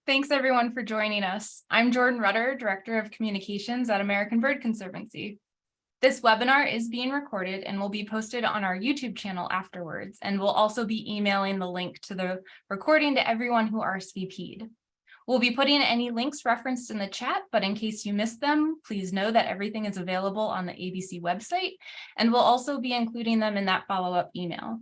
Thanks everyone for joining us. I'm Jordan Rutter, Director of Communications at American Bird Conservancy. This webinar is being recorded and will be posted on our YouTube channel afterwards, and we'll also be emailing the link to the recording to everyone who RSVP'd. We'll be putting any links referenced in the chat, but in case you missed them, please know that everything is available on the ABC website, and we'll also be including them in that follow-up email.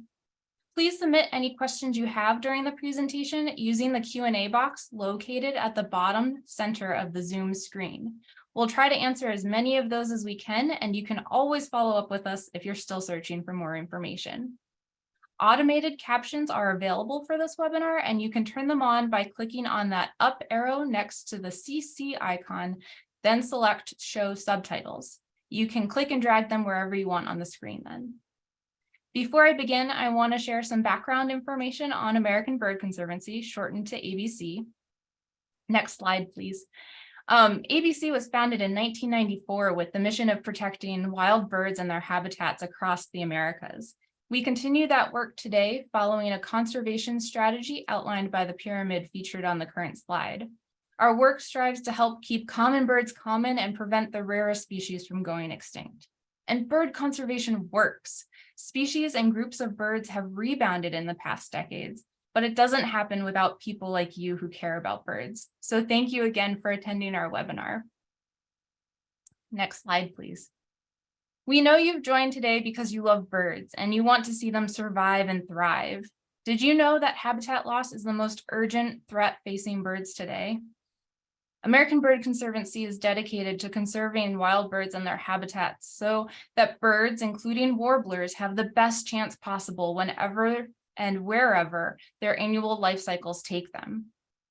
Please submit any questions you have during the presentation using the Q&A box located at the bottom center of the Zoom screen. We'll try to answer as many of those as we can, and you can always follow up with us if you're still searching for more information. Automated captions are available for this webinar, and you can turn them on by clicking on that up arrow next to the CC icon, then select Show Subtitles. You can click and drag them wherever you want on the screen then. Before I begin, I want to share some background information on American Bird Conservancy, shortened to ABC. Next slide, please. ABC was founded in 1994 with the mission of protecting wild birds and their habitats across the Americas. We continue that work today following a conservation strategy outlined by the pyramid featured on the current slide. Our work strives to help keep common birds common and prevent the rarest species from going extinct. And bird conservation works. Species and groups of birds have rebounded in the past decades, but it doesn't happen without people like you who care about birds. So thank you again for attending our webinar. Next slide, please. We know you've joined today because you love birds and you want to see them survive and thrive. Did you know that habitat loss is the most urgent threat facing birds today? American Bird Conservancy is dedicated to conserving wild birds and their habitats so that birds, including warblers, have the best chance possible whenever and wherever their annual life cycles take them.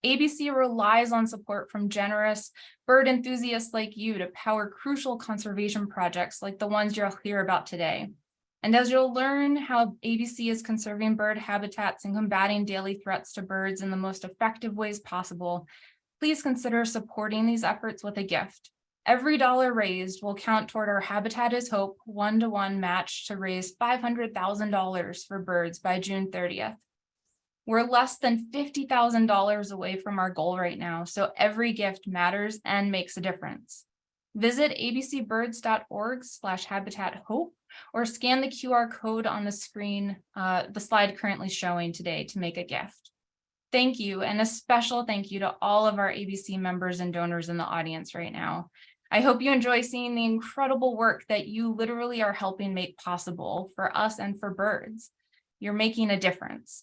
ABC relies on support from generous bird enthusiasts like you to power crucial conservation projects like the ones you'll hear about today. And as you'll learn how ABC is conserving bird habitats and combating daily threats to birds in the most effective ways possible, please consider supporting these efforts with a gift. Every dollar raised will count toward our Habitat is Hope one-to-one match to raise $500,000 for birds by June 30th. We're less than $50,000 away from our goal right now, so every gift matters and makes a difference. Visit abcbirds.org/habitathope or scan the QR code on the screen, the slide currently showing today, to make a gift. Thank you, and a special thank you to all of our ABC members and donors in the audience right now. I hope you enjoy seeing the incredible work that you literally are helping make possible for us and for birds. You're making a difference.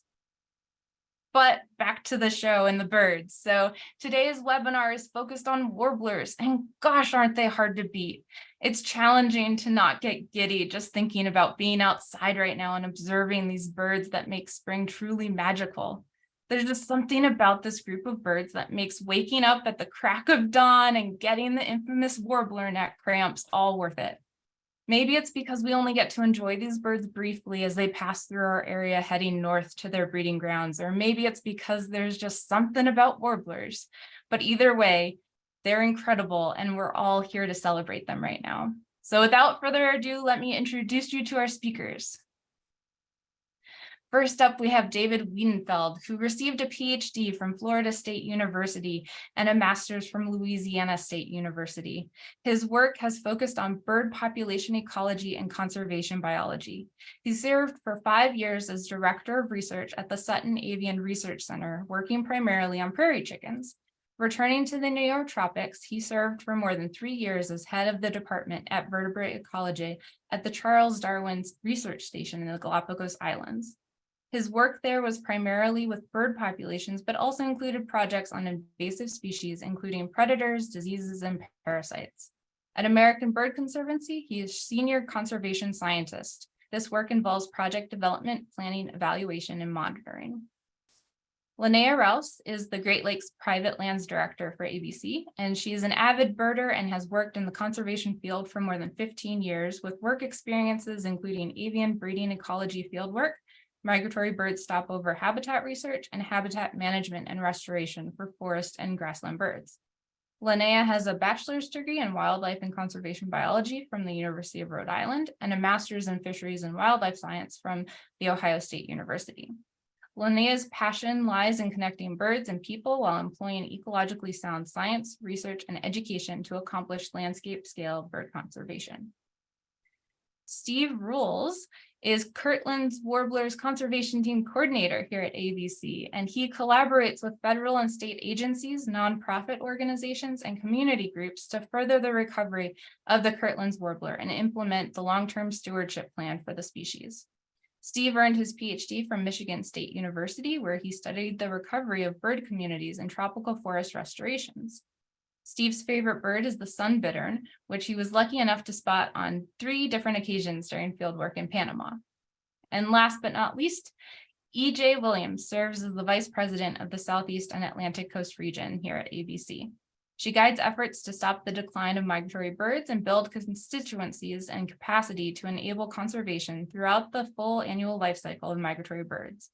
But back to the show and the birds. So today's webinar is focused on warblers, and gosh, aren't they hard to beat. It's challenging to not get giddy just thinking about being outside right now and observing these birds that make spring truly magical. There's just something about this group of birds that makes waking up at the crack of dawn and getting the infamous warbler neck cramps all worth it. Maybe it's because we only get to enjoy these birds briefly as they pass through our area heading north to their breeding grounds, or maybe it's because there's just something about warblers. But either way, they're incredible and we're all here to celebrate them right now. So without further ado, let me introduce you to our speakers. First up, we have David Wiedenfeld, who received a PhD from Florida State University and a master's from Louisiana State University. His work has focused on bird population ecology and conservation biology. He served for 5 years as Director of Research at the Sutton Avian Research Center, working primarily on prairie chickens. Returning to the Neotropics, he served for more than 3 years as head of the department at vertebrate ecology at the Charles Darwin Research Station in the Galapagos Islands. His work there was primarily with bird populations, but also included projects on invasive species, including predators, diseases, and parasites. At American Bird Conservancy, he is Senior Conservation Scientist. This work involves project development, planning, evaluation, and monitoring. Linnea Rowse is the Great Lakes Private Lands Director for ABC, and she is an avid birder and has worked in the conservation field for more than 15 years with work experiences including avian breeding ecology fieldwork, migratory bird stopover habitat research, and habitat management and restoration for forest and grassland birds. Linnea has a bachelor's degree in wildlife and conservation biology from the University of Rhode Island and a master's in fisheries and wildlife science from the Ohio State University. Linnea's passion lies in connecting birds and people while employing ecologically sound science, research, and education to accomplish landscape-scale bird conservation. Steve Roels is Kirtland's Warblers Conservation Team Coordinator here at ABC, and he collaborates with federal and state agencies, nonprofit organizations, and community groups to further the recovery of the Kirtland's warbler and implement the long-term stewardship plan for the species. Steve earned his PhD from Michigan State University, where he studied the recovery of bird communities and tropical forest restorations. Steve's favorite bird is the sunbittern, which he was lucky enough to spot on 3 different occasions during fieldwork in Panama. And last but not least, E.J. Williams serves as the Vice President of the Southeast and Atlantic Coast region here at ABC. She guides efforts to stop the decline of migratory birds and build constituencies and capacity to enable conservation throughout the full annual life cycle of migratory birds.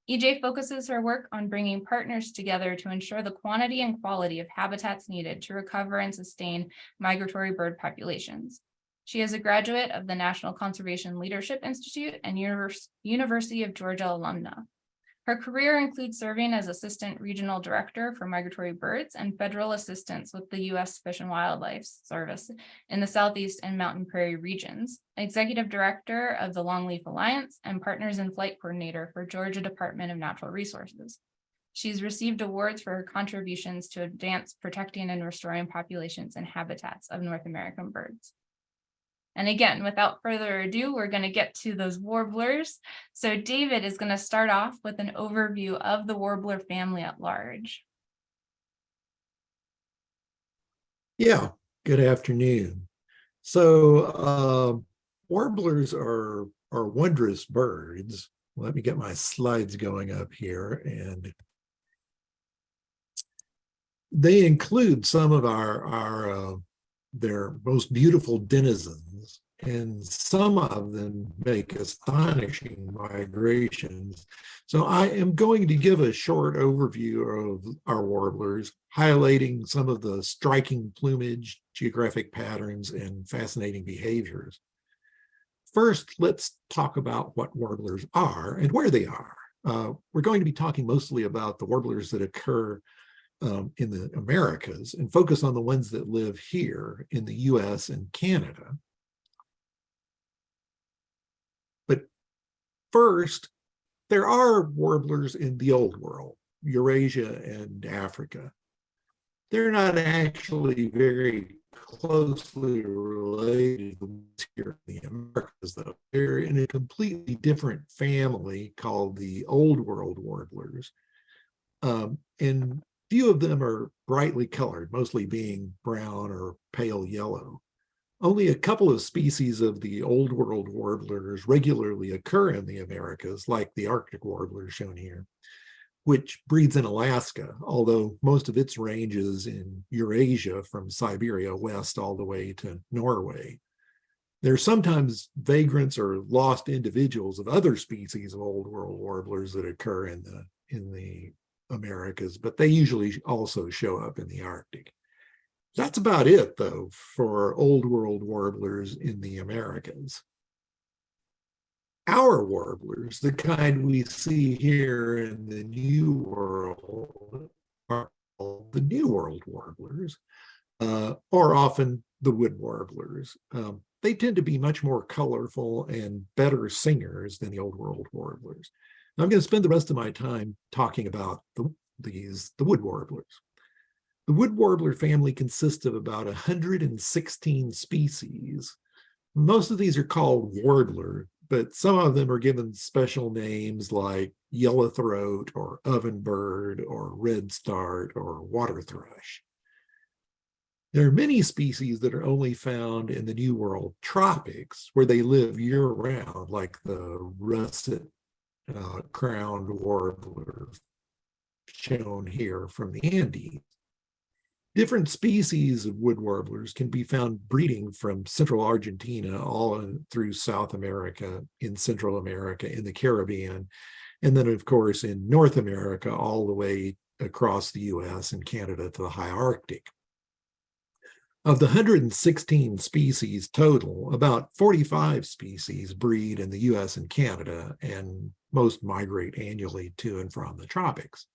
EJ focuses her work on bringing partners together to ensure the quantity and quality of habitats needed to recover and sustain migratory bird populations. She is a graduate of the National Conservation Leadership Institute and University of Georgia alumna. Her career includes serving as Assistant Regional Director for Migratory Birds and Federal Assistance with the U.S. Fish and Wildlife Service in the Southeast and Mountain Prairie regions, Executive Director of the Longleaf Alliance, and Partners in Flight Coordinator for Georgia Department of Natural Resources. She's received awards for her contributions to advance protecting and restoring populations and habitats of North American birds. And again, without further ado, we're going to get to those warblers. So David is going to start off with an overview of the warbler family at large. Yeah, good afternoon. So warblers are wondrous birds. Let me get my slides going up here. And they include some of their most beautiful denizens, and some of them make astonishing migrations. So I am going to give a short overview of our warblers, highlighting some of the striking plumage, geographic patterns, and fascinating behaviors. First, let's talk about what warblers are and where they are. We're going to be talking mostly about the warblers that occur in the Americas and focus on the ones that live here in the US and Canada. But first, there are warblers in the Old World, Eurasia and Africa. They're not actually very closely related to the ones here in the Americas, though. They're in a completely different family called the Old World warblers. And few of them are brightly colored, mostly being brown or pale yellow. Only a couple of species of the Old World warblers regularly occur in the Americas, like the Arctic warbler shown here, which breeds in Alaska, although most of its range is in Eurasia from Siberia west all the way to Norway. They're sometimes vagrants or lost individuals of other species of Old World warblers that occur in the Americas, but they usually also show up in the Arctic. That's about it, though, for Old World warblers in the Americas. Our warblers, the kind we see here in the New World, are called the New World warblers, or often the wood warblers. They tend to be much more colorful and better singers than the Old World warblers. I'm going to spend the rest of my time talking about the wood warblers. The wood warbler family consists of about 116 species. Most of these are called warbler, but some of them are given special names like yellowthroat or ovenbird or redstart or water thrush. There are many species that are only found in the New World tropics, where they live year-round, like the russet crowned warbler shown here from the Andes. Different species of wood warblers can be found breeding from central Argentina all through South America, in Central America, in the Caribbean, and then of course in North America all the way across the US and Canada to the high Arctic. Of the 116 species total, about 45 species breed in the US and Canada, and Most migrate annually to and from the tropics.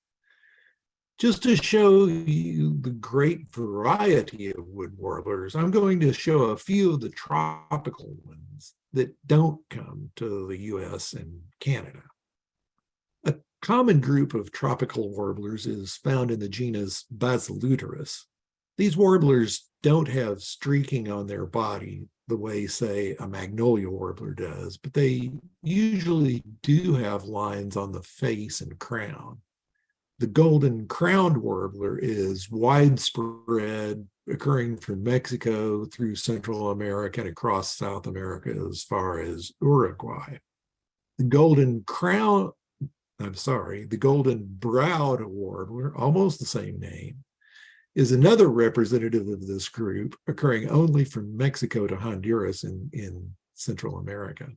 Just to show you the great variety of wood warblers, I'm going to show a few of the tropical ones that don't come to the US and Canada. A common group of tropical warblers is found in the genus Basiluterus. These warblers don't have streaking on their body the way, say, a magnolia warbler does, but they usually do have lines on the face and crown. The golden-crowned warbler is widespread, occurring from Mexico through Central America and across South America as far as Uruguay. The golden-browed warbler, almost the same name, is another representative of this group, occurring only from Mexico to Honduras in Central America.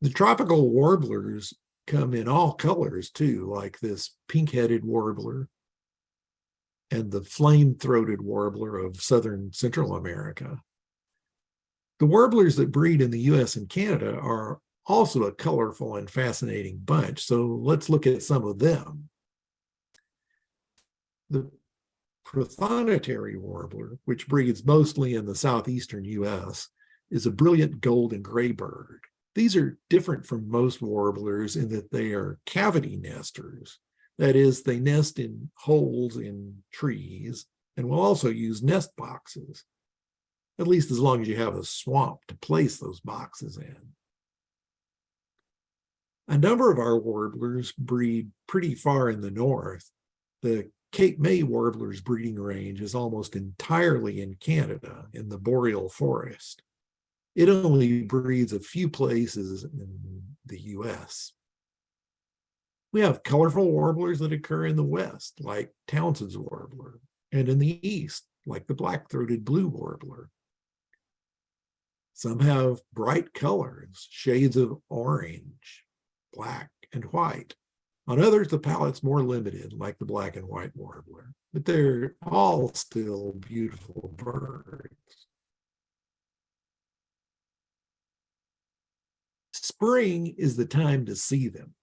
The tropical warblers come in all colors too, like this pink-headed warbler and the flame-throated warbler of southern Central America. The warblers that breed in the US and Canada are also a colorful and fascinating bunch, so let's look at some of them. The Prothonotary warbler, which breeds mostly in the southeastern US, is a brilliant gold and gray bird. These are different from most warblers in that they are cavity nesters. That is, they nest in holes in trees and will also use nest boxes, at least as long as you have a swamp to place those boxes in. A number of our warblers breed pretty far in the north. The Cape May warbler's breeding range is almost entirely in Canada, in the boreal forest. It only breeds a few places in the US. We have colorful warblers that occur in the west, like Townsend's warbler, and in the east, like the black-throated blue warbler. Some have bright colors, shades of orange, black, and white. On others, the palette's more limited, like the black and white warbler, but they're all still beautiful birds. Spring is the time to see them.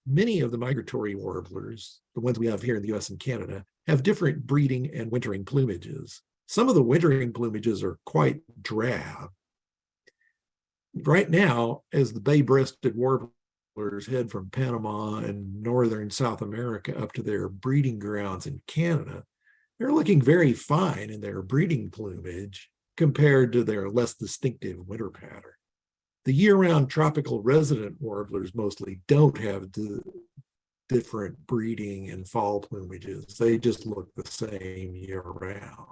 Many of the migratory warblers, the ones we have here in the US and Canada, have different breeding and wintering plumages. Some of the wintering plumages are quite drab. Right now, as the bay-breasted warblers head from Panama and northern South America up to their breeding grounds in Canada, they're looking very fine in their breeding plumage compared to their less distinctive winter pattern. The year-round tropical resident warblers mostly don't have different breeding and fall plumages. They just look the same year-round.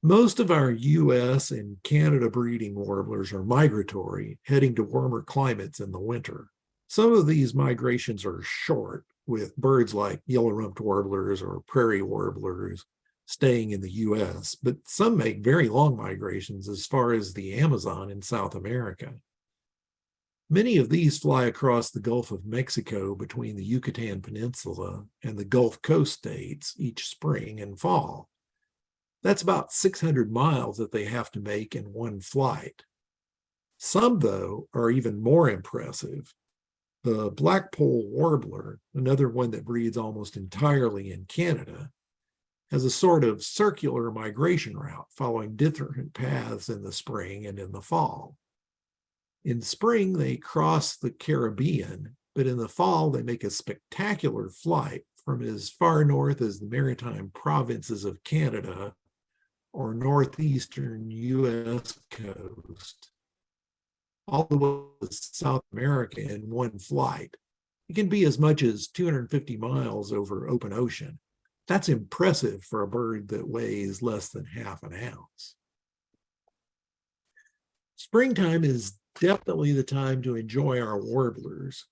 Most of our US and Canada breeding warblers are migratory, heading to warmer climates in the winter. Some of these migrations are short, with birds like yellow-rumped warblers or prairie warblers staying in the US, but some make very long migrations as far as the Amazon in South America. Many of these fly across the Gulf of Mexico between the Yucatan Peninsula and the Gulf Coast states each spring and fall. That's about 600 miles that they have to make in one flight. Some, though, are even more impressive. The blackpoll warbler, another one that breeds almost entirely in Canada, has a sort of circular migration route following different paths in the spring and in the fall. In spring, they cross the Caribbean, but in the fall, they make a spectacular flight from as far north as the maritime provinces of Canada or northeastern US coast, all the way to South America in one flight. It can be as much as 250 miles over open ocean. That's impressive for a bird that weighs less than half an ounce. Springtime is definitely the time to enjoy our warblers.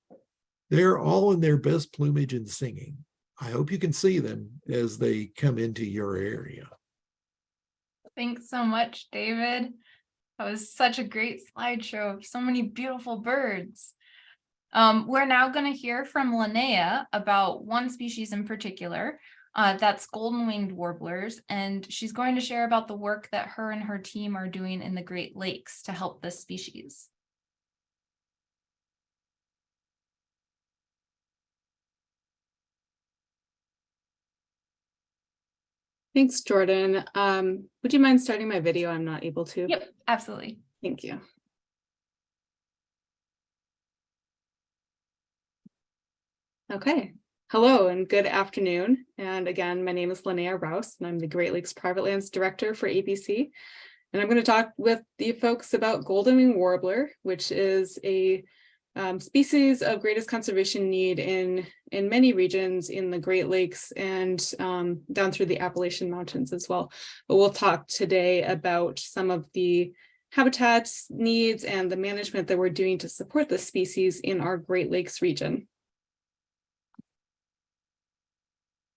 They're all in their best plumage and singing. I hope you can see them as they come into your area. Thanks so much, David. That was such a great slideshow of so many beautiful birds. We're now going to hear from Linnea about one species in particular. That's golden-winged warblers, and she's going to share about the work that her and her team are doing in the Great Lakes to help this species. Thanks, Jordan. Would you mind starting my video? I'm not able to. Yep, absolutely. Thank you. Okay. Hello and good afternoon. And again, my name is Linnea Rowse, and I'm the Great Lakes Private Lands Director for ABC. And I'm going to talk with the folks about Golden-winged Warbler, which is a species of greatest conservation need in many regions in the Great Lakes and down through the Appalachian Mountains as well. But we'll talk today about some of the habitat needs and the management that we're doing to support this species in our Great Lakes region.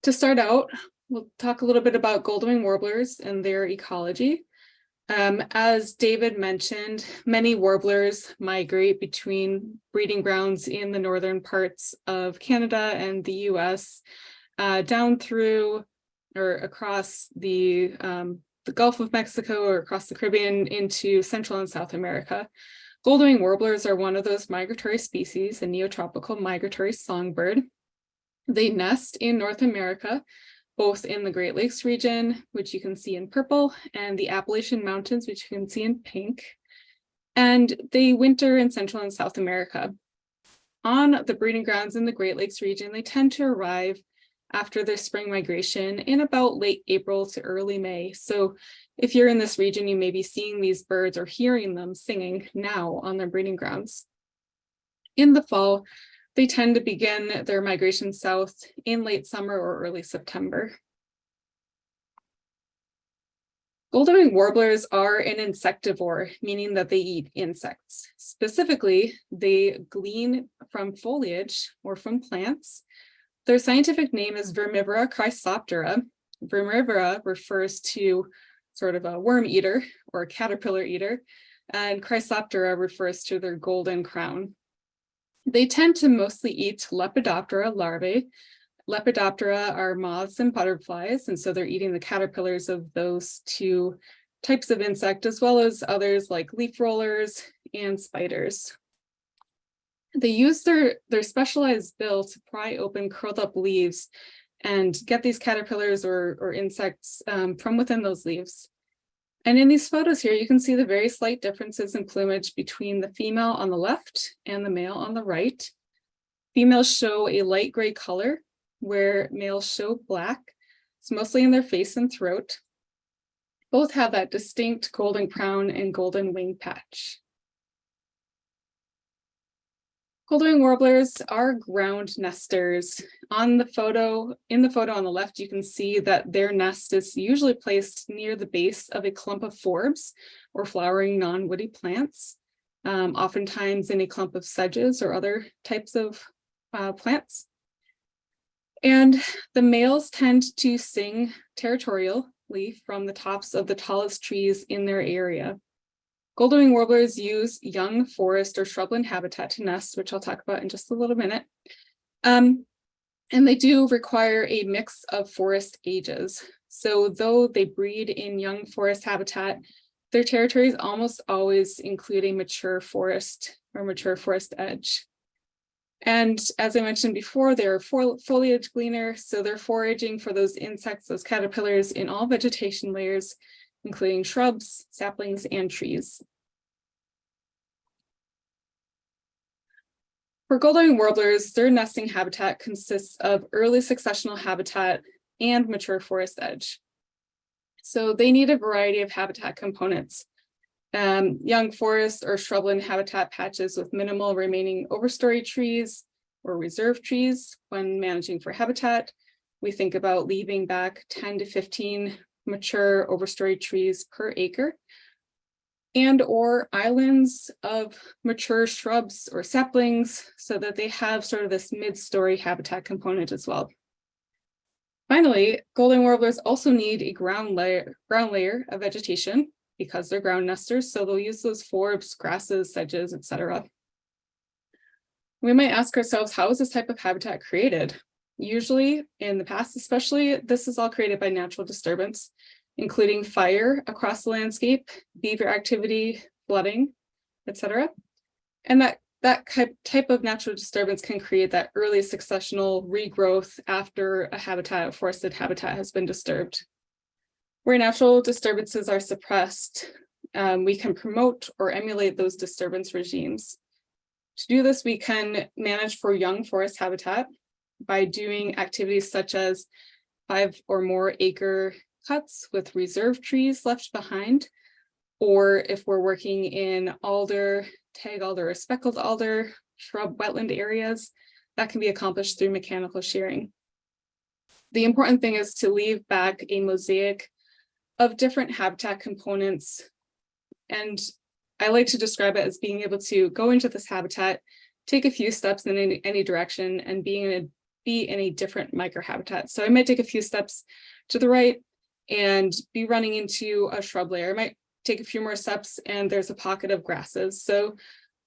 To start out, we'll talk a little bit about golden-winged warblers and their ecology. As David mentioned, many warblers migrate between breeding grounds in the northern parts of Canada and the US, down through or across the Gulf of Mexico or across the Caribbean into Central and South America. Golden-winged warblers are one of those migratory species, a neotropical migratory songbird. They nest in North America, both in the Great Lakes region, which you can see in purple, and the Appalachian Mountains, which you can see in pink. And they winter in Central and South America. On the breeding grounds in the Great Lakes region, they tend to arrive after their spring migration in about late April to early May. So if you're in this region, you may be seeing these birds or hearing them singing now on their breeding grounds. In the fall, they tend to begin their migration south in late summer or early September. Golden-winged warblers are an insectivore, meaning that they eat insects. Specifically, they glean from foliage or from plants. Their scientific name is Vermivora chrysoptera. Vermivora refers to sort of a worm eater or a caterpillar eater, and chrysoptera refers to their golden crown. They tend to mostly eat Lepidoptera larvae. Lepidoptera are moths and butterflies, and so they're eating the caterpillars of those two types of insect, as well as others like leaf rollers and spiders. They use their specialized bill to pry open curled up leaves and get these caterpillars or insects from within those leaves. And in these photos here, you can see the very slight differences in plumage between the female on the left and the male on the right. Females show a light gray color, where males show black. It's mostly in their face and throat. Both have that distinct golden crown and golden wing patch. Golden-winged warblers are ground nesters. In the photo on the left, you can see that their nest is usually placed near the base of a clump of forbs or flowering non-woody plants, oftentimes in a clump of sedges or other types of plants. And the males tend to sing territorially from the tops of the tallest trees in their area. Golden-winged warblers use young forest or shrubland habitat to nest, which I'll talk about in just a little minute. And they do require a mix of forest ages. So though they breed in young forest habitat, their territories almost always include a mature forest or mature forest edge. And as I mentioned before, they're foliage gleaner, so they're foraging for those insects, those caterpillars in all vegetation layers, including shrubs, saplings, and trees. For golden-winged warblers, their nesting habitat consists of early successional habitat and mature forest edge. So they need a variety of habitat components. Young forest or shrubland habitat patches with minimal remaining overstory trees or reserve trees when managing for habitat. We think about leaving back 10 to 15 mature overstory trees per acre, and or islands of mature shrubs or saplings so that they have sort of this mid-story habitat component as well. Finally, golden warblers also need a ground layer of vegetation because they're ground nesters, so they'll use those forbs, grasses, sedges, etc. We might ask ourselves, how is this type of habitat created? Usually, in the past especially, this is all created by natural disturbance, including fire across the landscape, beaver activity, flooding, etc. And that type of natural disturbance can create that early successional regrowth after a forested habitat has been disturbed. Where natural disturbances are suppressed, we can promote or emulate those disturbance regimes. To do this, we can manage for young forest habitat by doing activities such as 5 or more acre cuts with reserve trees left behind, or if we're working in alder, tag alder, or speckled alder, shrub wetland areas, that can be accomplished through mechanical shearing. The important thing is to leave back a mosaic of different habitat components. And I like to describe it as being able to go into this habitat, take a few steps in any direction, and be in a different microhabitat. So I might take a few steps to the right and be running into a shrub layer. I might take a few more steps and there's a pocket of grasses. So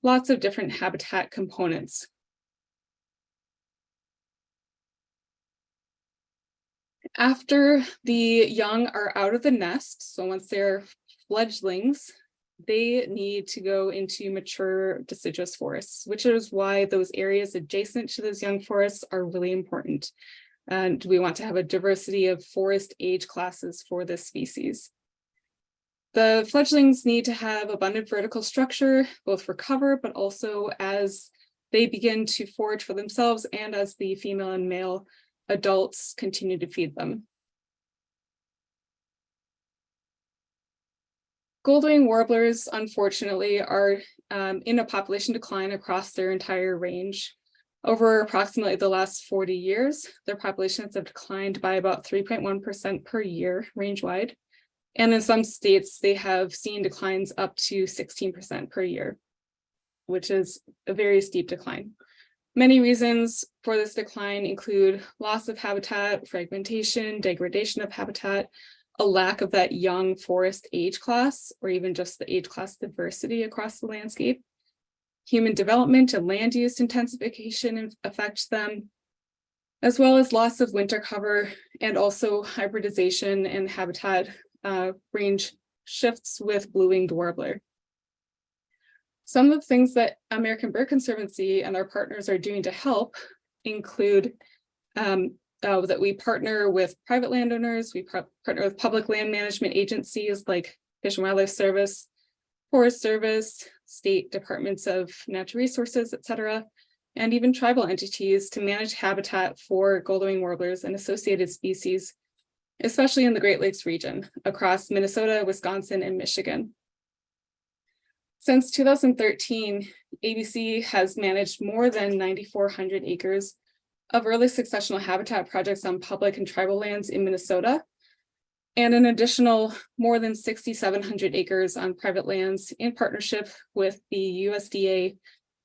lots of different habitat components. After the young are out of the nest, so once they're fledglings, they need to go into mature deciduous forests, which is why those areas adjacent to those young forests are really important. And we want to have a diversity of forest age classes for this species. The fledglings need to have abundant vertical structure, both for cover, but also as they begin to forage for themselves and as the female and male adults continue to feed them. Golden-winged warblers, unfortunately, are in a population decline across their entire range. Over approximately the last 40 years, their populations have declined by about 3.1% per year range-wide. And in some states, they have seen declines up to 16% per year, which is a very steep decline. Many reasons for this decline include loss of habitat, fragmentation, degradation of habitat, a lack of that young forest age class, or even just the age class diversity across the landscape. Human development and land use intensification affects them, as well as loss of winter cover and also hybridization and habitat range shifts with blue-winged warbler. Some of the things that American Bird Conservancy and our partners are doing to help include that we partner with private landowners, we partner with public land management agencies like Fish and Wildlife Service, Forest Service, state departments of natural resources, et cetera, and even tribal entities to manage habitat for golden-winged warblers and associated species, especially in the Great Lakes region across Minnesota, Wisconsin, and Michigan. Since 2013, ABC has managed more than 9,400 acres of early successional habitat projects on public and tribal lands in Minnesota, and an additional more than 6,700 acres on private lands in partnership with the USDA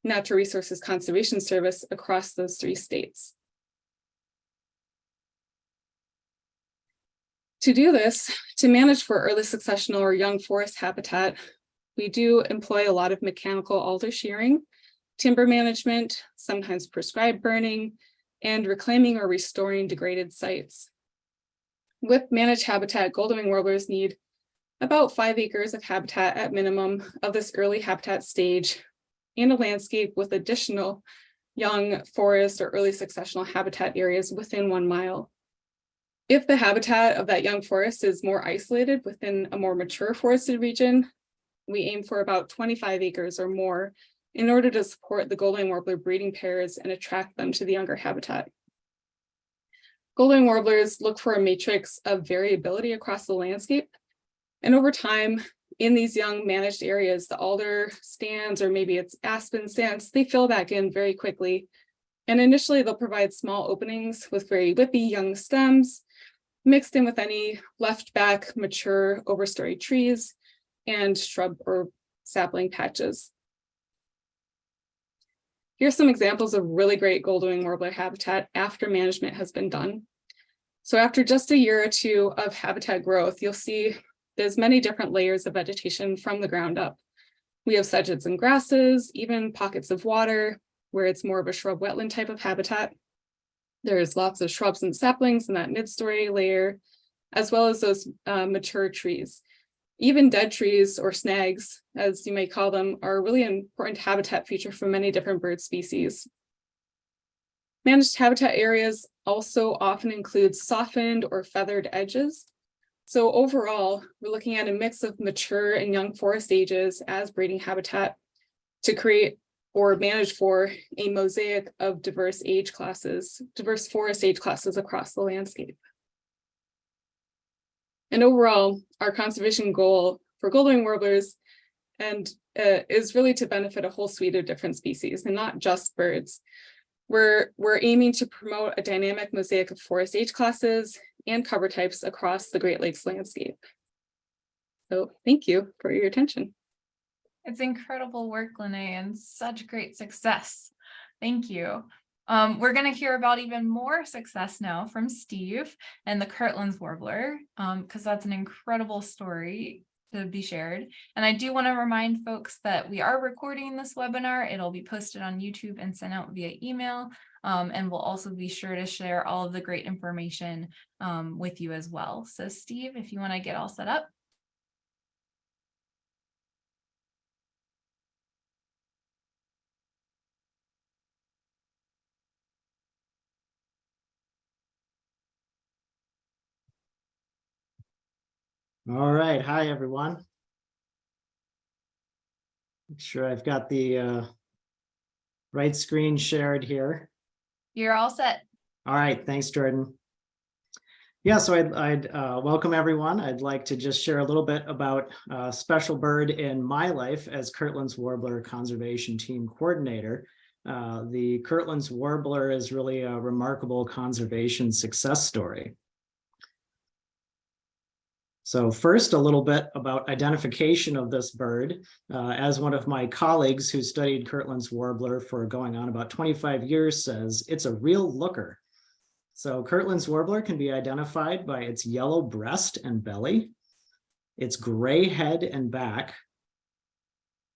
Natural Resources Conservation Service across those 3 states. To do this, to manage for early successional or young forest habitat, we do employ a lot of mechanical alder shearing, timber management, sometimes prescribed burning, and reclaiming or restoring degraded sites. With managed habitat, golden-winged warblers need about 5 acres of habitat at minimum of this early habitat stage in a landscape with additional young forest or early successional habitat areas within 1 mile. If the habitat of that young forest is more isolated within a more mature forested region, we aim for about 25 acres or more in order to support the golden-winged warbler breeding pairs and attract them to the younger habitat. Golden-winged warblers look for a matrix of variability across the landscape. And over time, in these young managed areas, the alder stands, or maybe it's aspen stands, they fill back in very quickly. And initially they'll provide small openings with very whippy young stems, mixed in with any left back mature overstory trees and shrub or sapling patches. Here's some examples of really great golden-winged warbler habitat after management has been done. So after just a year or 2 of habitat growth, you'll see there's many different layers of vegetation from the ground up. We have sedges and grasses, even pockets of water where it's more of a shrub wetland type of habitat. There's lots of shrubs and saplings in that mid-story layer, as well as those mature trees. Even dead trees, or snags, as you may call them, are a really important habitat feature for many different bird species. Managed habitat areas also often include softened or feathered edges. So overall, we're looking at a mix of mature and young forest ages as breeding habitat to create or manage for a mosaic of diverse forest age classes across the landscape. And overall, our conservation goal for golden-winged warblers is really to benefit a whole suite of different species and not just birds. We're aiming to promote a dynamic mosaic of forest age classes and cover types across the Great Lakes landscape. So thank you for your attention. It's incredible work, Linnea, and such great success. Thank you. We're going to hear about even more success now from Steve and the Kirtland's Warbler, because that's an incredible story to be shared. And I do want to remind folks that we are recording this webinar. It'll be posted on YouTube and sent out via email. And we'll also be sure to share all of the great information with you as well. So Steve, if you want to get all set up. All right. Hi, everyone. Make sure I've got the right screen shared here. You're all set. All right. Thanks, Jordan. Yeah, so I'd welcome everyone. I'd like to just share a little bit about a special bird in my life as Kirtland's Warbler Conservation Team Coordinator. The Kirtland's Warbler is really a remarkable conservation success story. So first, a little bit about identification of this bird. As one of my colleagues who studied Kirtland's Warbler for going on about 25 years says, it's a real looker. So Kirtland's Warbler can be identified by its yellow breast and belly, its gray head and back,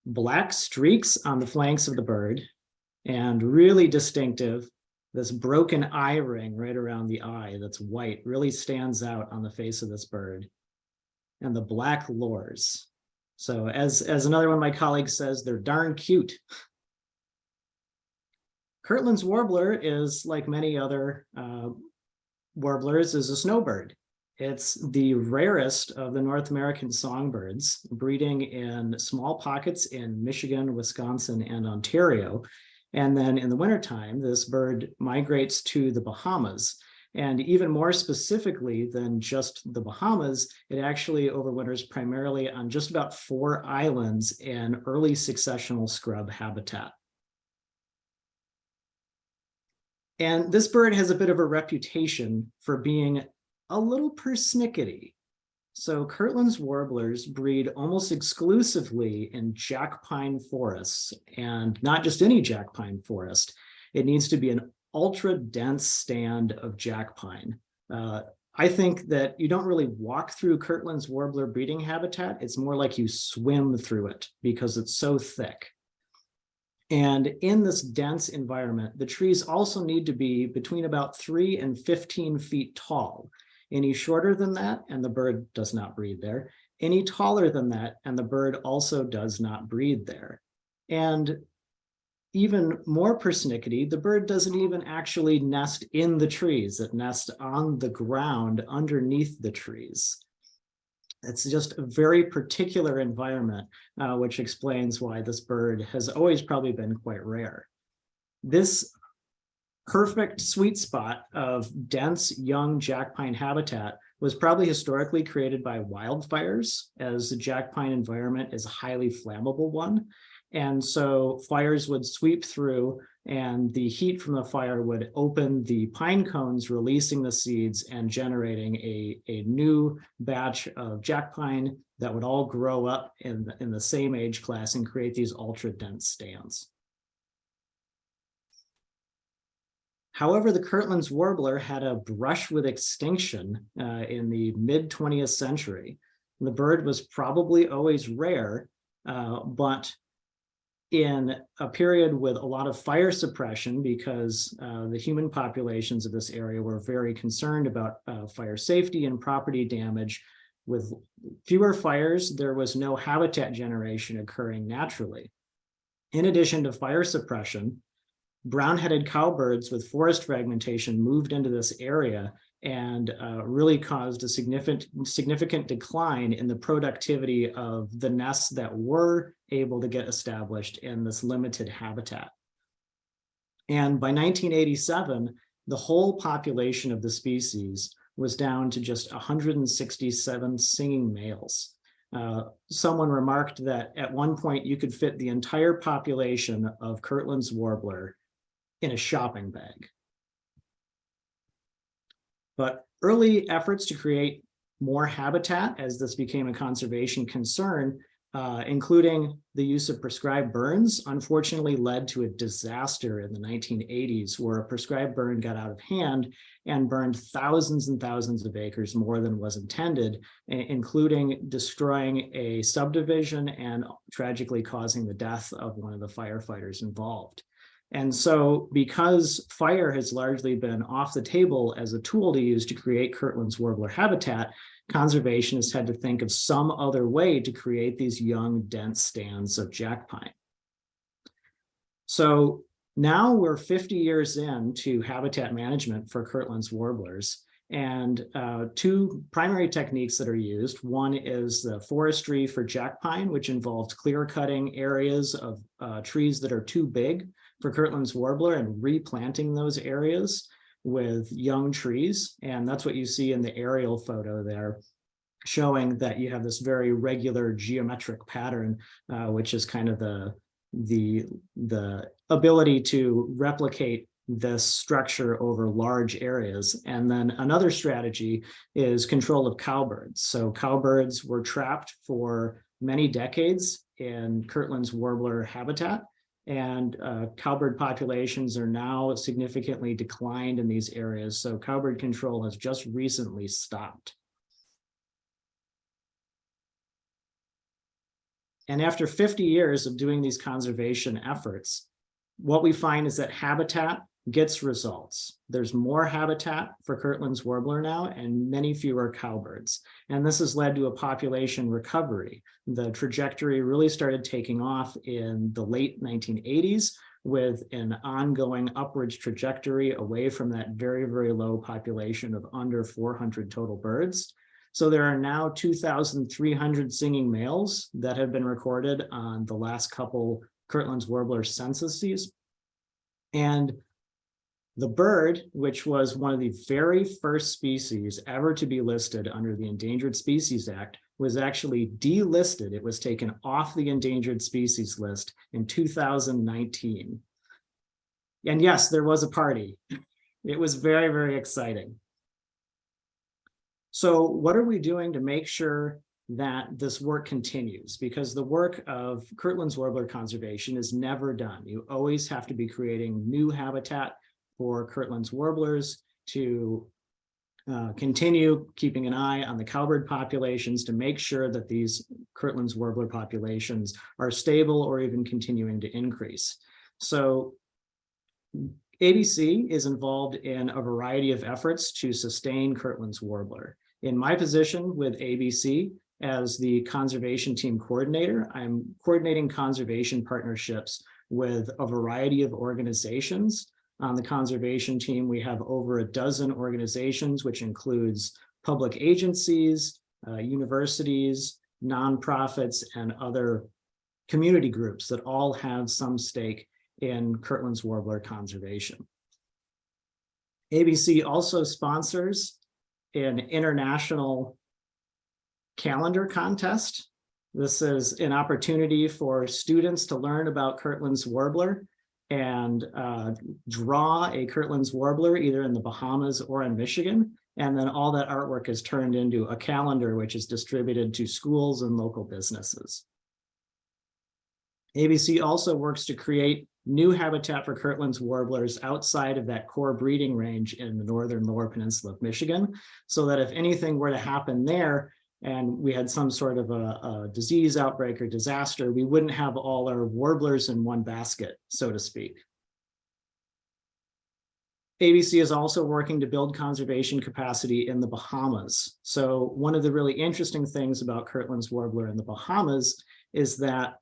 black streaks on the flanks of the bird, and really distinctive, this broken eye ring right around the eye that's white really stands out on the face of this bird. And the black lores. So as another one of my colleagues says, they're darn cute. Kirtland's Warbler is, like many other warblers, is a snowbird. It's the rarest of the North American songbirds, breeding in small pockets in Michigan, Wisconsin, and Ontario. And then in the wintertime, this bird migrates to the Bahamas. And even more specifically than just the Bahamas, it actually overwinters primarily on just about 4 islands in early successional scrub habitat. And this bird has a bit of a reputation for being a little persnickety. So Kirtland's warblers breed almost exclusively in jack pine forests, and not just any jack pine forest. It needs to be an ultra dense stand of jack pine. I think that you don't really walk through Kirtland's warbler breeding habitat. It's more like you swim through it because it's so thick. And in this dense environment, the trees also need to be between about 3 and 15 feet tall. Any shorter than that, and the bird does not breed there. Any taller than that, and the bird also does not breed there. And even more persnickety, the bird doesn't even actually nest in the trees. It nests on the ground underneath the trees. It's just a very particular environment, which explains why this bird has always probably been quite rare. This perfect sweet spot of dense young jack pine habitat was probably historically created by wildfires, as the jack pine environment is a highly flammable one. And so fires would sweep through, and the heat from the fire would open the pine cones, releasing the seeds and generating a new batch of jack pine that would all grow up in the same age class and create these ultra dense stands. However, the Kirtland's warbler had a brush with extinction in the mid-20th century. The bird was probably always rare, but in a period with a lot of fire suppression, because the human populations of this area were very concerned about fire safety and property damage. With fewer fires, there was no habitat generation occurring naturally. In addition to fire suppression, brown-headed cowbirds with forest fragmentation moved into this area and really caused a significant decline in the productivity of the nests that were able to get established in this limited habitat. And by 1987, the whole population of the species was down to just 167 singing males. Someone remarked that at one point you could fit the entire population of Kirtland's warbler in a shopping bag. But early efforts to create more habitat as this became a conservation concern, including the use of prescribed burns, unfortunately led to a disaster in the 1980s where a prescribed burn got out of hand and burned thousands and thousands of acres more than was intended, including destroying a subdivision and tragically causing the death of one of the firefighters involved. And so because fire has largely been off the table as a tool to use to create Kirtland's warbler habitat, conservationists had to think of some other way to create these young, dense stands of jack pine. So now we're 50 years into habitat management for Kirtland's warblers, and two primary techniques that are used. One is the forestry for jack pine, which involves clear cutting areas of trees that are too big for Kirtland's warbler and replanting those areas with young trees. And that's what you see in the aerial photo there, showing that you have this very regular geometric pattern, which is kind of the ability to replicate this structure over large areas. And then another strategy is control of cowbirds. So cowbirds were trapped for many decades in Kirtland's warbler habitat, and cowbird populations are now significantly declined in these areas. So cowbird control has just recently stopped. And after 50 years of doing these conservation efforts, what we find is that habitat gets results. There's more habitat for Kirtland's warbler now and many fewer cowbirds. And this has led to a population recovery. The trajectory really started taking off in the late 1980s with an ongoing upwards trajectory away from that very, very low population of under 400 total birds. So there are now 2,300 singing males that have been recorded on the last couple Kirtland's warbler censuses. And the bird, which was one of the very first species ever to be listed under the Endangered Species Act, was actually delisted. It was taken off the endangered species list in 2019. And yes, there was a party. It was very, very exciting. So what are we doing to make sure that this work continues? Because the work of Kirtland's warbler conservation is never done. You always have to be creating new habitat for Kirtland's warblers to continue keeping an eye on the cowbird populations to make sure that these Kirtland's warbler populations are stable or even continuing to increase. So ABC is involved in a variety of efforts to sustain Kirtland's warbler. In my position with ABC as the conservation team coordinator, I'm coordinating conservation partnerships with a variety of organizations. On the conservation team, we have over a dozen organizations, which includes public agencies, universities, nonprofits, and other community groups that all have some stake in Kirtland's warbler conservation. ABC also sponsors an international calendar contest. This is an opportunity for students to learn about Kirtland's warbler and draw a Kirtland's warbler either in the Bahamas or in Michigan. And then all that artwork is turned into a calendar, which is distributed to schools and local businesses. ABC also works to create new habitat for Kirtland's warblers outside of that core breeding range in the northern lower peninsula of Michigan, so that if anything were to happen there, and we had some sort of a disease outbreak or disaster, we wouldn't have all our warblers in one basket, so to speak. ABC is also working to build conservation capacity in the Bahamas. So one of the really interesting things about Kirtland's warbler in the Bahamas is that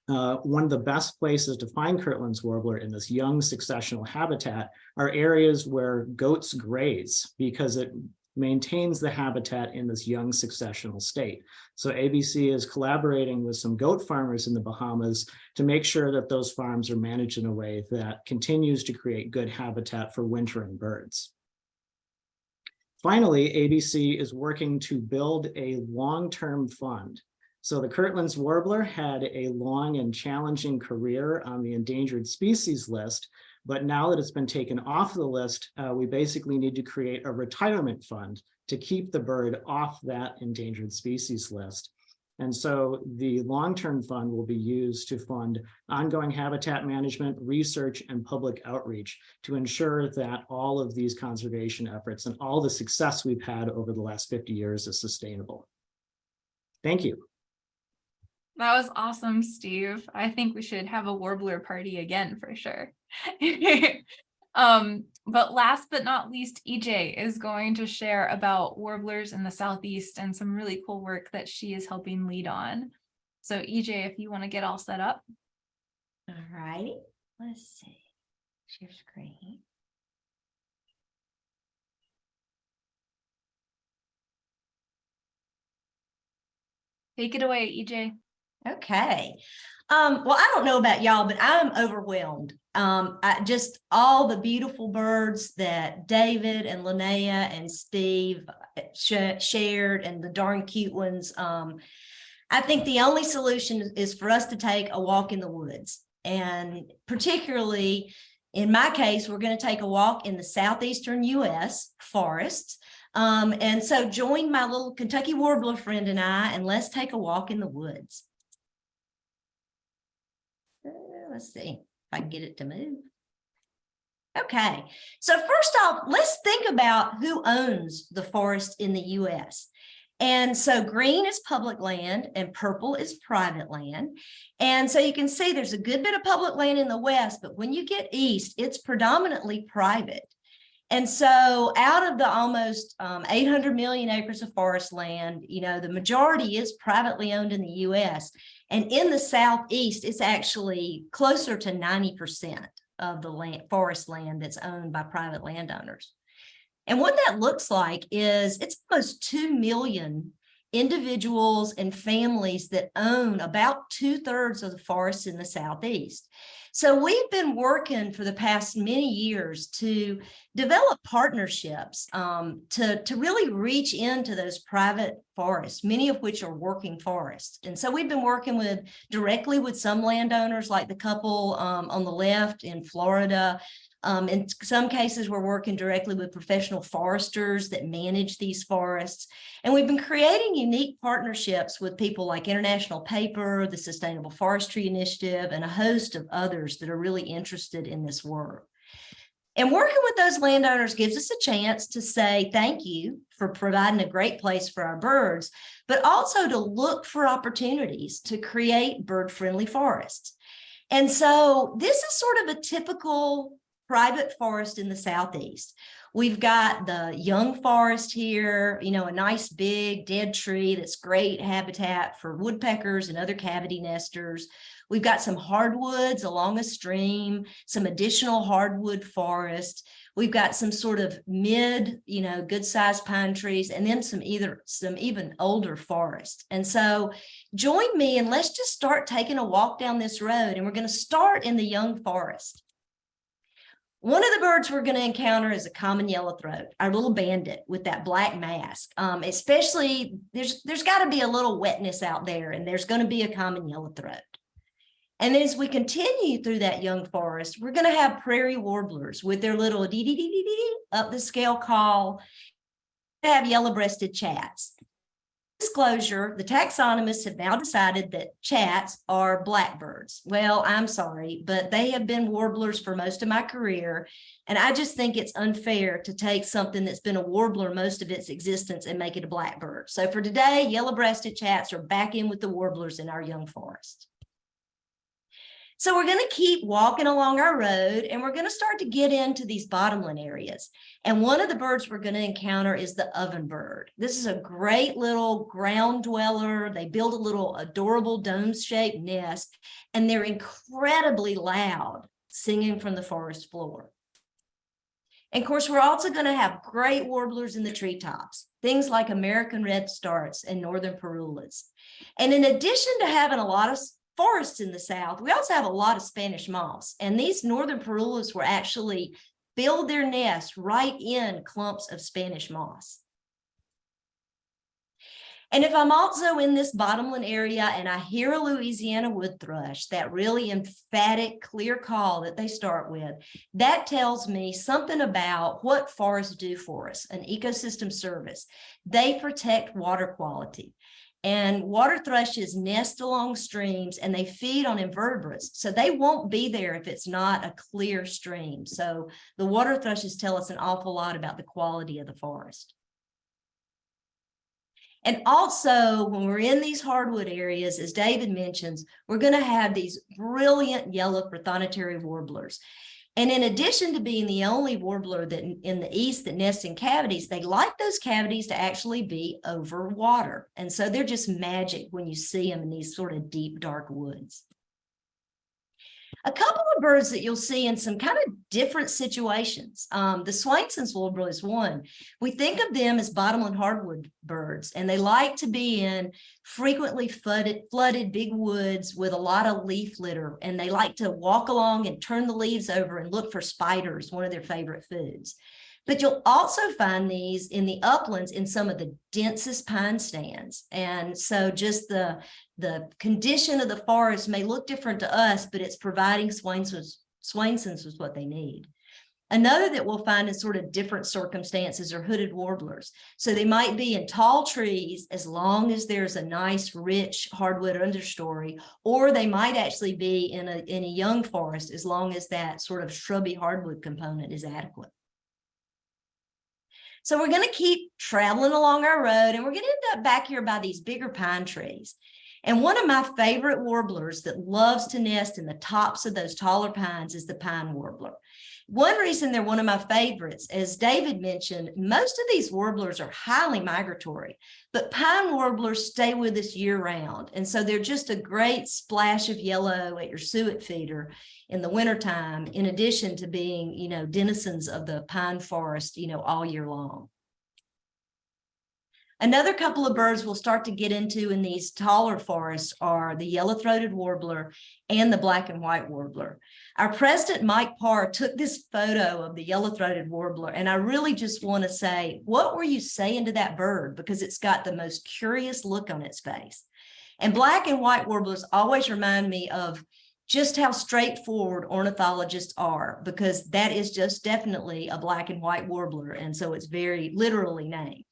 one of the best places to find Kirtland's warbler in this young successional habitat are areas where goats graze, because it maintains the habitat in this young successional state. So ABC is collaborating with some goat farmers in the Bahamas to make sure that those farms are managed in a way that continues to create good habitat for wintering birds. Finally, ABC is working to build a long-term fund. So the Kirtland's warbler had a long and challenging career on the endangered species list, but now that it's been taken off the list, we basically need to create a retirement fund to keep the bird off that endangered species list. And so the long-term fund will be used to fund ongoing habitat management, research, and public outreach to ensure that all of these conservation efforts and all the success we've had over the last 50 years is sustainable. Thank you. That was awesome, Steve. I think we should have a warbler party again for sure. But last but not least, EJ is going to share about warblers in the Southeast and some really cool work that she is helping lead on. So EJ, if you want to get all set up. All righty, let's see. Share screen. Take it away, EJ. Okay. Well, I don't know about y'all, but I'm overwhelmed. Just all the beautiful birds that David and Linnea and Steve shared, and the darn cute ones. I think the only solution is for us to take a walk in the woods. And particularly in my case, we're going to take a walk in the southeastern US forests. And so join my little Kentucky warbler friend and I, and let's take a walk in the woods. Let's see if I can get it to move. Okay, so first off, let's think about who owns the forest in the US. And so green is public land and purple is private land. And so you can see there's a good bit of public land in the West, but when you get east, it's predominantly private. And so out of the almost 800 million acres of forest land, you know, the majority is privately owned in the US. And in the Southeast, it's actually closer to 90% of the forest land that's owned by private landowners. And what that looks like is it's almost 2 million individuals and families that own about 2/3 of the forests in the Southeast. So we've been working for the past many years to develop partnerships to really reach into those private forests, many of which are working forests. And so we've been working directly with some landowners, like the couple on the left in Florida. In some cases, we're working directly with professional foresters that manage these forests. And we've been creating unique partnerships with people like International Paper, the Sustainable Forestry Initiative, and a host of others that are really interested in this work. And working with those landowners gives us a chance to say thank you for providing a great place for our birds, but also to look for opportunities to create bird-friendly forests. And so this is sort of a typical private forest in the Southeast. We've got the young forest here, you know, a nice big dead tree that's great habitat for woodpeckers and other cavity nesters. We've got some hardwoods along a stream, some additional hardwood forest. We've got some sort of good sized pine trees, and then some even older forest. And so join me and let's just start taking a walk down this road, and we're going to start in the young forest. One of the birds we're going to encounter is a common yellowthroat, our little bandit with that black mask. Especially, there's got to be a little wetness out there, and there's going to be a common yellowthroat. And as we continue through that young forest, we're going to have prairie warblers with their little dee-dee-dee-dee-dee up the scale call. We have yellow-breasted chats. Disclosure, the taxonomists have now decided that chats are blackbirds. Well, I'm sorry, but they have been warblers for most of my career, and I just think it's unfair to take something that's been a warbler most of its existence and make it a blackbird. So for today, yellow-breasted chats are back in with the warblers in our young forest. So we're going to keep walking along our road, and we're going to start to get into these bottomland areas. And one of the birds we're going to encounter is the ovenbird. This is a great little ground dweller. They build a little adorable dome-shaped nest, and they're incredibly loud, singing from the forest floor. And of course, we're also going to have great warblers in the treetops, things like American redstarts and northern parulas. And in addition to having a lot of forests in the south, we also have a lot of Spanish moss. And these northern parulas will actually build their nests right in clumps of Spanish moss. And if I'm also in this bottomland area and I hear a Louisiana wood thrush, that really emphatic, clear call that they start with, that tells me something about what forests do for us, an ecosystem service. They protect water quality. And water thrushes nest along streams and they feed on invertebrates. So they won't be there if it's not a clear stream. So the water thrushes tell us an awful lot about the quality of the forest. And also, when we're in these hardwood areas, as David mentions, we're going to have these brilliant yellow Prothonotary warblers. And in addition to being the only warbler that in the east that nests in cavities, they like those cavities to actually be over water. And so they're just magic when you see them in these sort of deep, dark woods. A couple of birds that you'll see in some kind of different situations. The Swainson's warbler is one. We think of them as bottomland hardwood birds, and they like to be in frequently flooded big woods with a lot of leaf litter, and they like to walk along and turn the leaves over and look for spiders, one of their favorite foods. But you'll also find these in the uplands in some of the densest pine stands. And so just the condition of the forest may look different to us, but it's providing Swainson's with what they need. Another that we'll find in sort of different circumstances are hooded warblers. So they might be in tall trees as long as there's a nice, rich hardwood understory, or they might actually be in a young forest as long as that sort of shrubby hardwood component is adequate. So we're going to keep traveling along our road, and we're going to end up back here by these bigger pine trees. And one of my favorite warblers that loves to nest in the tops of those taller pines is the pine warbler. One reason they're one of my favorites, as David mentioned, most of these warblers are highly migratory, but pine warblers stay with us year round. And so they're just a great splash of yellow at your suet feeder in the wintertime, in addition to being, denizens of the pine forest, all year long. Another couple of birds we'll start to get into in these taller forests are the yellow-throated warbler and the black and white warbler. Our president, Mike Parr, took this photo of the yellow-throated warbler, and I really just want to say, what were you saying to that bird? Because it's got the most curious look on its face. And black and white warblers always remind me of just how straightforward ornithologists are, because that is just definitely a black and white warbler, and so it's very literally named.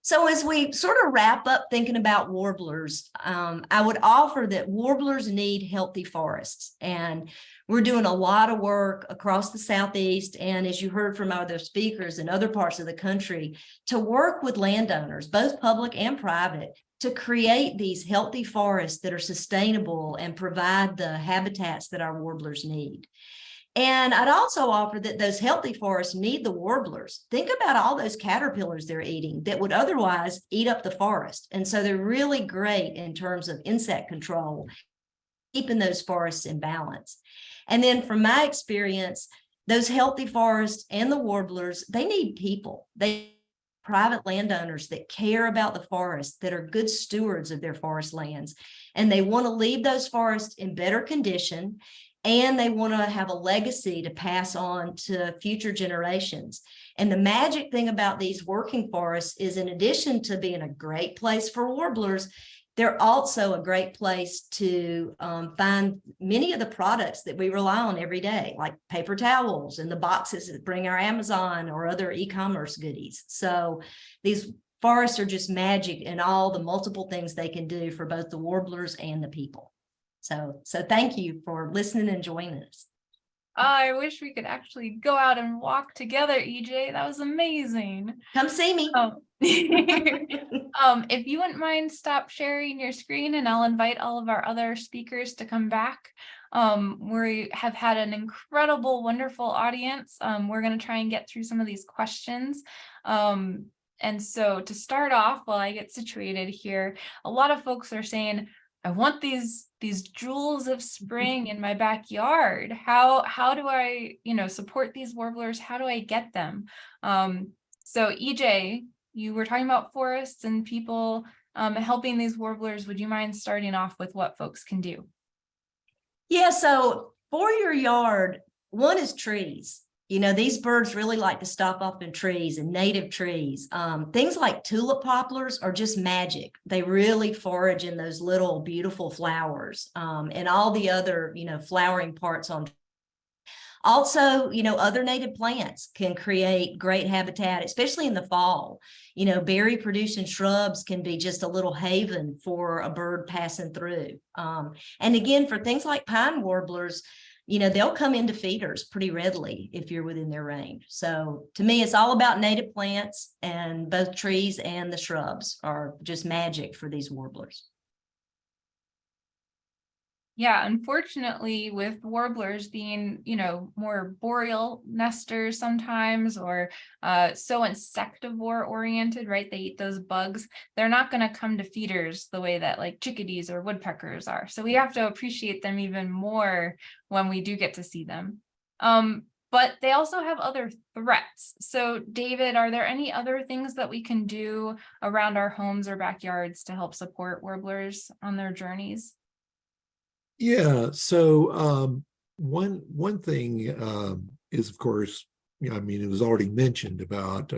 So as we sort of wrap up thinking about warblers, I would offer that warblers need healthy forests. And we're doing a lot of work across the Southeast, and as you heard from other speakers in other parts of the country, to work with landowners, both public and private, to create these healthy forests that are sustainable and provide the habitats that our warblers need. And I'd also offer that those healthy forests need the warblers. Think about all those caterpillars they're eating that would otherwise eat up the forest. And so they're really great in terms of insect control, keeping those forests in balance. And then from my experience, those healthy forests and the warblers, they need people. They private landowners that care about the forest, that are good stewards of their forest lands. And they want to leave those forests in better condition, and they want to have a legacy to pass on to future generations. And the magic thing about these working forests is, in addition to being a great place for warblers, they're also a great place to find many of the products that we rely on every day, like paper towels and the boxes that bring our Amazon or other e-commerce goodies. So these forests are just magic in all the multiple things they can do for both the warblers and the people. So thank you for listening and joining us. I wish we could actually go out and walk together, EJ. That was amazing. Come see me. If you wouldn't mind, stop sharing your screen and I'll invite all of our other speakers to come back. We have had an incredible, wonderful audience. We're going to try and get through some of these questions. And so to start off, while I get situated here, a lot of folks are saying, I want these jewels of spring in my backyard. How do I, support these warblers? How do I get them? So EJ, you were talking about forests and people helping these warblers. Would you mind starting off with what folks can do? Yeah, so for your yard, one is trees. These birds really like to stop up in trees and native trees. Things like tulip poplars are just magic. They really forage in those little beautiful flowers and all the other, flowering parts on. Also, other native plants can create great habitat, especially in the fall. Berry producing shrubs can be just a little haven for a bird passing through. And again, for things like pine warblers, they'll come into feeders pretty readily if you're within their range. So to me, it's all about native plants, and both trees and the shrubs are just magic for these warblers. Yeah, unfortunately, with warblers being, more boreal nesters sometimes, or so insectivore oriented, right? They eat those bugs. They're not going to come to feeders the way that like chickadees or woodpeckers are. So we have to appreciate them even more when we do get to see them. But they also have other threats. So David, are there any other things that we can do around our homes or backyards to help support warblers on their journeys? Yeah, so one thing is, of course, it was already mentioned about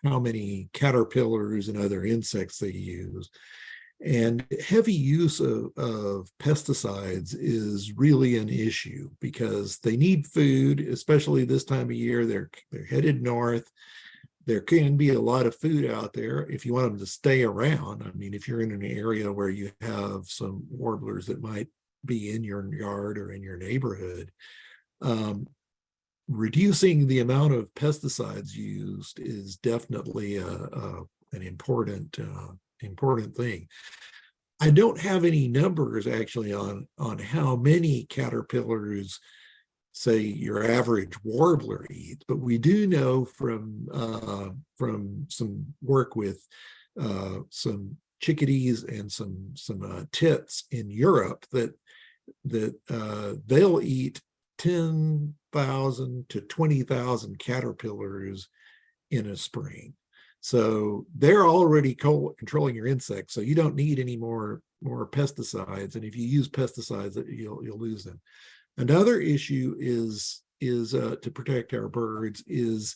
how many caterpillars and other insects they use. And heavy use of pesticides is really an issue because they need food, especially this time of year. They're headed north. There can be a lot of food out there if you want them to stay around. If you're in an area where you have some warblers that might be in your yard or in your neighborhood, reducing the amount of pesticides used is definitely an important thing. I don't have any numbers actually on how many caterpillars, say, your average warbler eats, but we do know from some work with some chickadees and some tits in Europe that they'll eat 10,000 to 20,000 caterpillars in a spring. So they're already controlling your insects, so you don't need any more pesticides. And if you use pesticides, you'll lose them. Another issue is to protect our birds is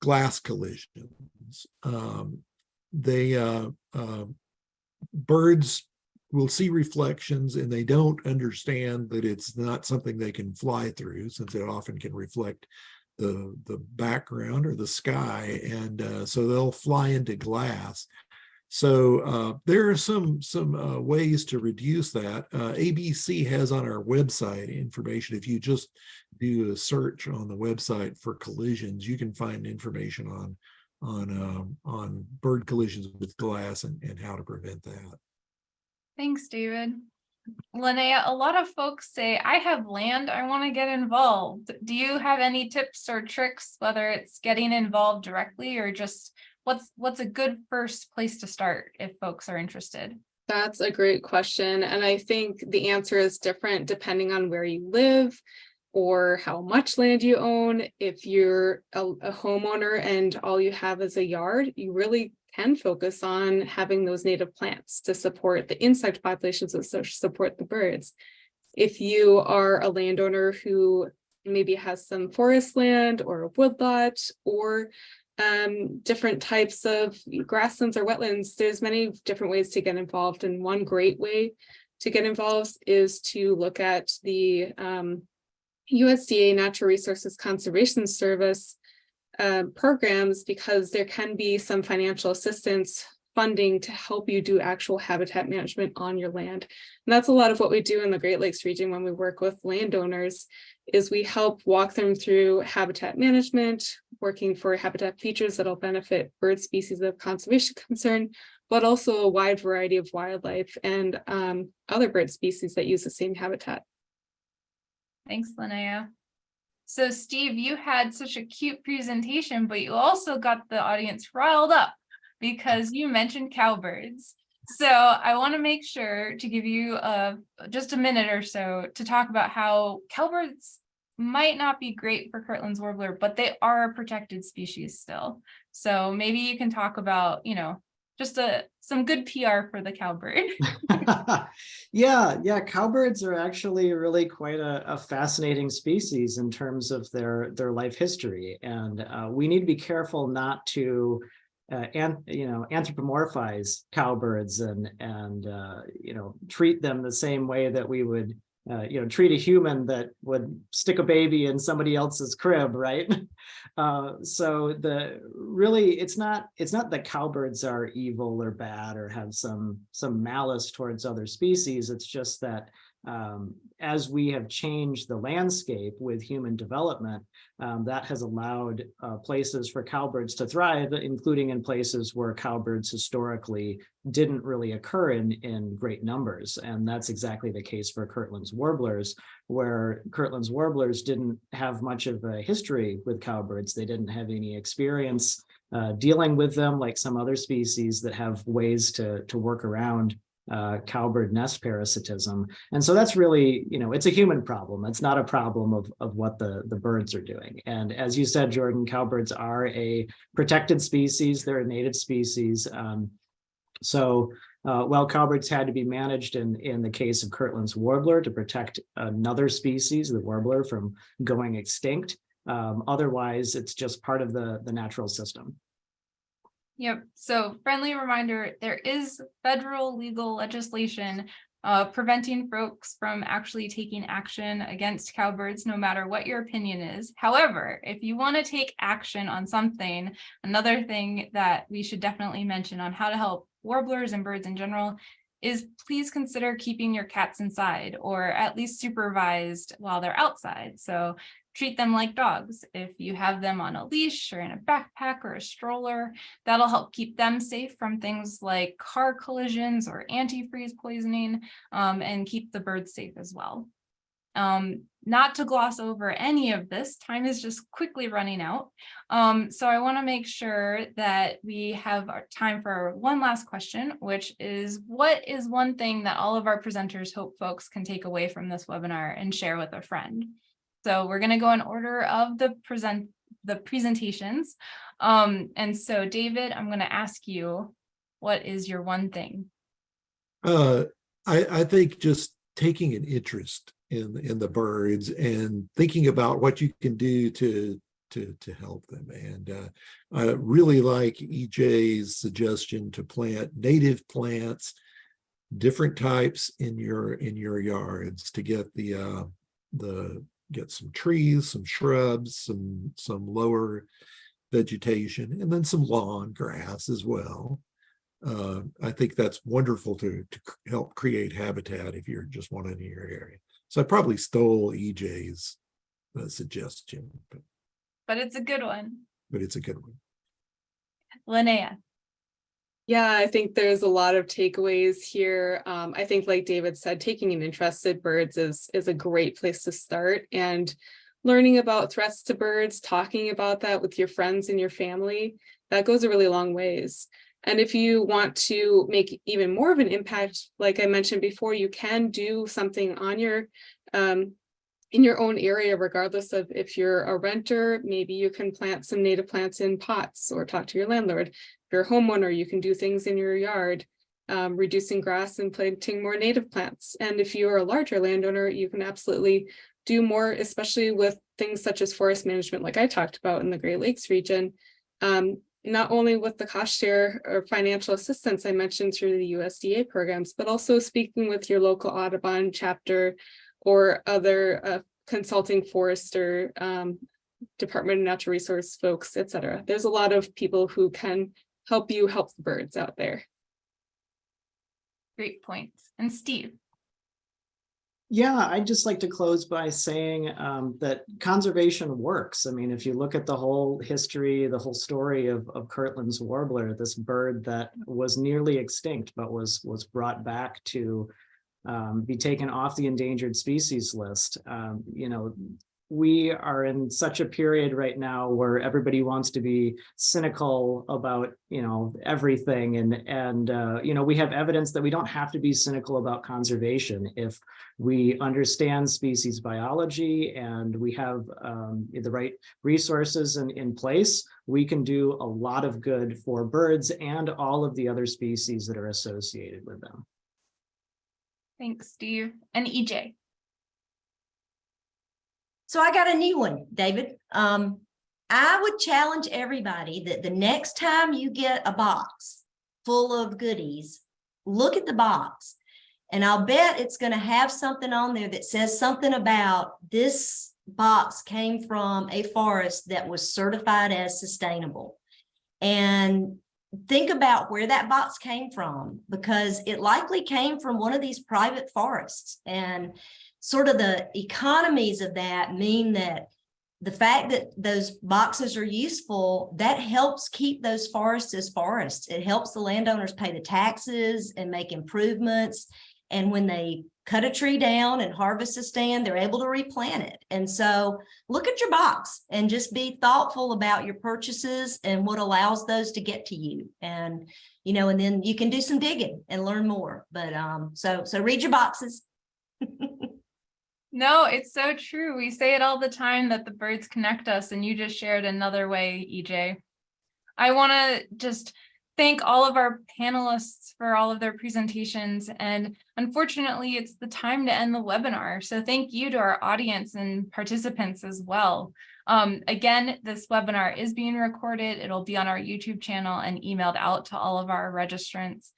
glass collisions. Birds will see reflections and they don't understand that it's not something they can fly through, since it often can reflect the background or the sky, and so they'll fly into glass. So there are some ways to reduce that. ABC has on our website information. If you just do a search on the website for collisions, you can find information on bird collisions with glass and how to prevent that. Thanks, David. Linnea, a lot of folks say, I have land, I want to get involved. Do you have any tips or tricks, whether it's getting involved directly or just what's a good first place to start if folks are interested? That's a great question. And I think the answer is different depending on where you live or how much land you own. If you're a homeowner and all you have is a yard, you really can focus on having those native plants to support the insect populations that support the birds. If you are a landowner who maybe has some forest land or a woodlot or different types of grasslands or wetlands, there's many different ways to get involved. And one great way to get involved is to look at the USDA Natural Resources Conservation Service programs, because there can be some financial assistance funding to help you do actual habitat management on your land. And that's a lot of what we do in the Great Lakes region when we work with landowners, is we help walk them through habitat management, working for habitat features that'll benefit bird species of conservation concern, but also a wide variety of wildlife and other bird species that use the same habitat. Thanks, Linnea. So Steve, you had such a cute presentation, but you also got the audience riled up because you mentioned cowbirds. So I want to make sure to give you just a minute or so to talk about how cowbirds might not be great for Kirtland's warbler, but they are a protected species still. So maybe you can talk about, just some good PR for the cowbird. Yeah, cowbirds are actually really quite a fascinating species in terms of their life history, and we need to be careful not to anthropomorphize cowbirds and treat them the same way that we would treat a human that would stick a baby in somebody else's crib, right? So it's not that cowbirds are evil or bad or have some malice towards other species. It's just that as we have changed the landscape with human development, that has allowed places for cowbirds to thrive, including in places where cowbirds historically didn't really occur in great numbers. And that's exactly the case for Kirtland's warblers, where Kirtland's warblers didn't have much of a history with cowbirds. They didn't have any experience dealing with them like some other species that have ways to work around cowbird nest parasitism. And so that's really, it's a human problem. It's not a problem of what the birds are doing. And as you said, Jordan, cowbirds are a protected species. They're a native species. While cowbirds had to be managed in the case of Kirtland's warbler to protect another species, the warbler, from going extinct, otherwise it's just part of the natural system. Yep. So friendly reminder, there is federal legal legislation preventing folks from actually taking action against cowbirds, no matter what your opinion is. However, if you want to take action on something, another thing that we should definitely mention on how to help warblers and birds in general is please consider keeping your cats inside or at least supervised while they're outside. So treat them like dogs. If you have them on a leash or in a backpack or a stroller, that'll help keep them safe from things like car collisions or antifreeze poisoning, and keep the birds safe as well. Not to gloss over any of this, time is just quickly running out. So I want to make sure that we have our time for one last question, which is, what is one thing that all of our presenters hope folks can take away from this webinar and share with a friend? So we're going to go in order of the presentations. And so David, I'm going to ask you, what is your one thing? I think just taking an interest in the birds and thinking about what you can do to help them. And I really like EJ's suggestion to plant native plants, different types in your yards to get get some trees, some shrubs, some lower vegetation, and then some lawn grass as well. I think that's wonderful to help create habitat if you're just one in your area. So I probably stole EJ's suggestion, but it's a good one. But it's a good one. Linnea. Yeah, I think there's a lot of takeaways here. I think, like David said, taking an interest in birds is a great place to start, and learning about threats to birds, talking about that with your friends and your family, that goes a really long ways. And if you want to make even more of an impact, like I mentioned before, you can do something on your in your own area, regardless of if you're a renter. Maybe you can plant some native plants in pots or talk to your landlord. If you're a homeowner, you can do things in your yard, reducing grass and planting more native plants. And if you're a larger landowner, you can absolutely do more, especially with things such as forest management, like I talked about in the Great Lakes region. Not only with the cost share or financial assistance I mentioned through the USDA programs, but also speaking with your local Audubon chapter or other consulting forester, Department of Natural Resource folks, etc. There's a lot of people who can help you help the birds out there. Great points. And Steve. Yeah, I'd just like to close by saying that conservation works. I mean, if you look at the whole history, the whole story of Kirtland's warbler, this bird that was nearly extinct, but was brought back to be taken off the endangered species list. You know, we are in such a period right now where everybody wants to be cynical about, you know, everything. And you know, we have evidence that we don't have to be cynical about conservation. If we understand species biology and we have the right resources in place, we can do a lot of good for birds and all of the other species that are associated with them. Thanks, Steve. And EJ. So I got a new one, David. I would challenge everybody that the next time you get a box full of goodies, look at the box. And I'll bet it's going to have something on there that says something about this box came from a forest that was certified as sustainable. And think about where that box came from, because it likely came from one of these private forests. And sort of the economies of that mean that the fact that those boxes are useful, that helps keep those forests as forests. It helps the landowners pay the taxes and make improvements. And when they cut a tree down and harvest a stand, they're able to replant it. And so look at your box and just be thoughtful about your purchases and what allows those to get to you. And, you know, and then you can do some digging and learn more. But so read your boxes. No, it's so true. We say it all the time that the birds connect us, and you just shared another way, EJ. I want to just thank all of our panelists for all of their presentations. And unfortunately, it's the time to end the webinar. So thank you to our audience and participants as well. Again, this webinar is being recorded. It'll be on our YouTube channel and emailed out to all of our registrants.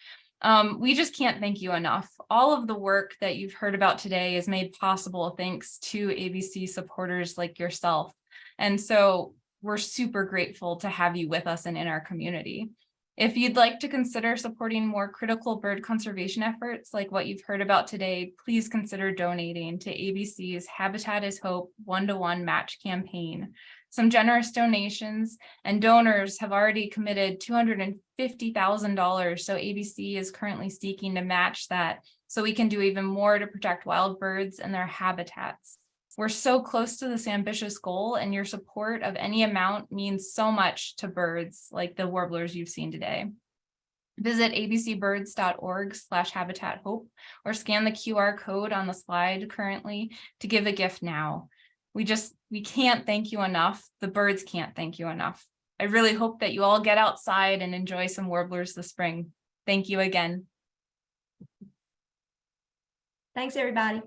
We just can't thank you enough. All of the work that you've heard about today is made possible thanks to ABC supporters like yourself. And so we're super grateful to have you with us and in our community. If you'd like to consider supporting more critical bird conservation efforts like what you've heard about today, please consider donating to ABC's Habitat is Hope 1-to-1 match campaign. Some generous donations and donors have already committed $250,000. So ABC is currently seeking to match that so we can do even more to protect wild birds and their habitats. We're so close to this ambitious goal, and your support of any amount means so much to birds like the warblers you've seen today. Visit abcbirds.org/habitathope or scan the QR code on the slide currently to give a gift now. We can't thank you enough. The birds can't thank you enough. I really hope that you all get outside and enjoy some warblers this spring. Thank you again. Thanks, everybody.